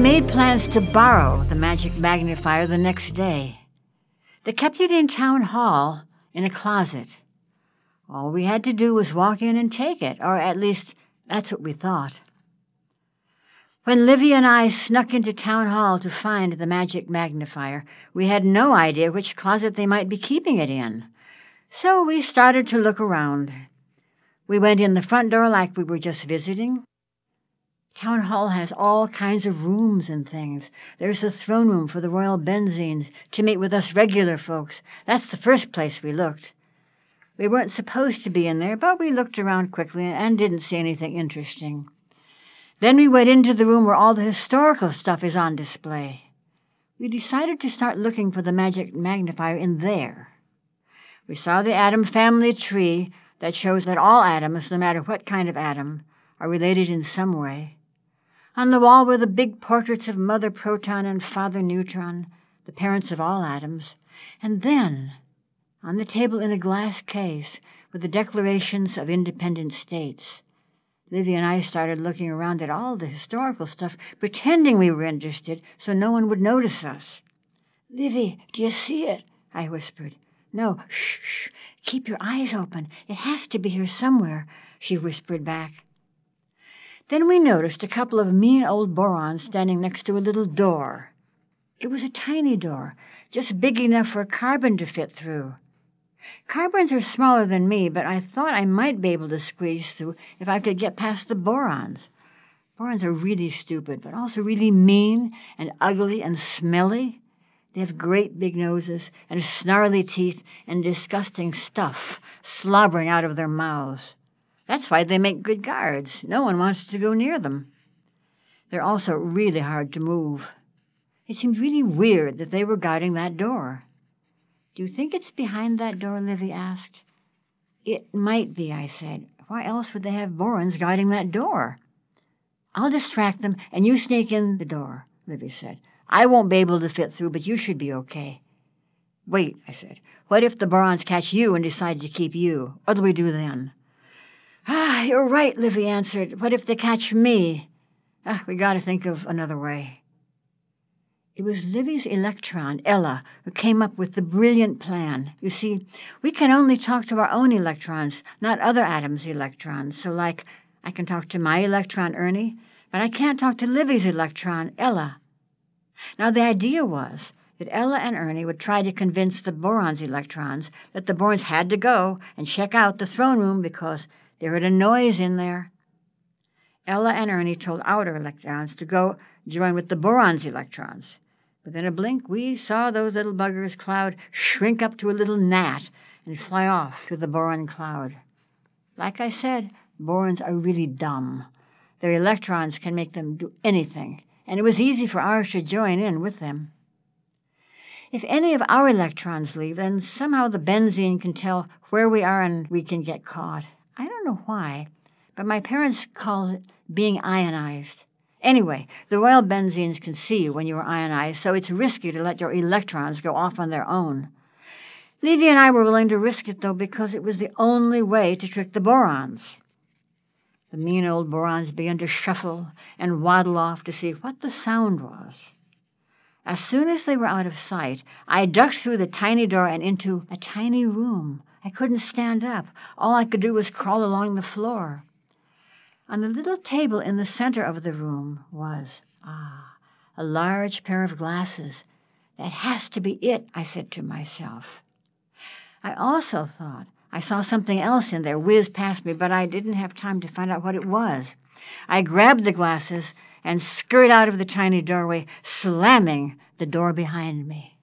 made plans to borrow the magic magnifier the next day. They kept it in town hall in a closet. All we had to do was walk in and take it, or at least that's what we thought. When Livy and I snuck into town hall to find the magic magnifier, we had no idea which closet they might be keeping it in. So we started to look around. We went in the front door like we were just visiting. Town hall has all kinds of rooms and things. There's the throne room for the royal benzines to meet with us regular folks. That's the first place we looked. We weren't supposed to be in there, but we looked around quickly and didn't see anything interesting. Then we went into the room where all the historical stuff is on display. We decided to start looking for the magic magnifier in there. We saw the atom family tree that shows that all atoms, no matter what kind of atom, are related in some way. On the wall were the big portraits of Mother Proton and Father Neutron, the parents of all atoms. And then, on the table in a glass case, were the declarations of independent states. Livy and I started looking around at all the historical stuff, pretending we were interested so no one would notice us. "Livy, do you see it?" I whispered. "No, shh, shh, keep your eyes open. It has to be here somewhere," she whispered back. Then we noticed a couple of mean old borons standing next to a little door. It was a tiny door, just big enough for a carbon to fit through. Carbons are smaller than me, but I thought I might be able to squeeze through if I could get past the borons. Borons are really stupid, but also really mean and ugly and smelly. They have great big noses and snarly teeth and disgusting stuff slobbering out of their mouths. That's why they make good guards. No one wants to go near them. They're also really hard to move. It seemed really weird that they were guarding that door. "Do you think it's behind that door?" Livy asked. "It might be," I said. "Why else would they have borons guarding that door?" "I'll distract them, and you sneak in the door," Livy said. "I won't be able to fit through, but you should be okay." "Wait," I said. "What if the borons catch you and decide to keep you? What do we do then?" You're right," Livy answered. "What if they catch me?" We got to think of another way." It was Livy's electron, Ella, who came up with the brilliant plan. You see, we can only talk to our own electrons, not other atoms' electrons. So, like, I can talk to my electron, Ernie, but I can't talk to Livy's electron, Ella. Now, the idea was that Ella and Ernie would try to convince the boron's electrons that the borons had to go and check out the throne room because they heard a noise in there. Ella and Ernie told our electrons to go join with the boron's electrons. Within a blink, we saw those little buggers' cloud shrink up to a little gnat and fly off to the boron cloud. Like I said, borons are really dumb. Their electrons can make them do anything, and it was easy for ours to join in with them. If any of our electrons leave, then somehow the benzene can tell where we are and we can get caught. I don't know why, but my parents call it being ionized. Anyway, the royal benzines can see you when you are ionized, so it's risky to let your electrons go off on their own. Livy and I were willing to risk it, though, because it was the only way to trick the borons. The mean old borons began to shuffle and waddle off to see what the sound was. As soon as they were out of sight, I ducked through the tiny door and into a tiny room. I couldn't stand up. All I could do was crawl along the floor. On the little table in the center of the room was, a large pair of glasses. "That has to be it," I said to myself. I also thought I saw something else in there whiz past me, but I didn't have time to find out what it was. I grabbed the glasses and scurried out of the tiny doorway, slamming the door behind me.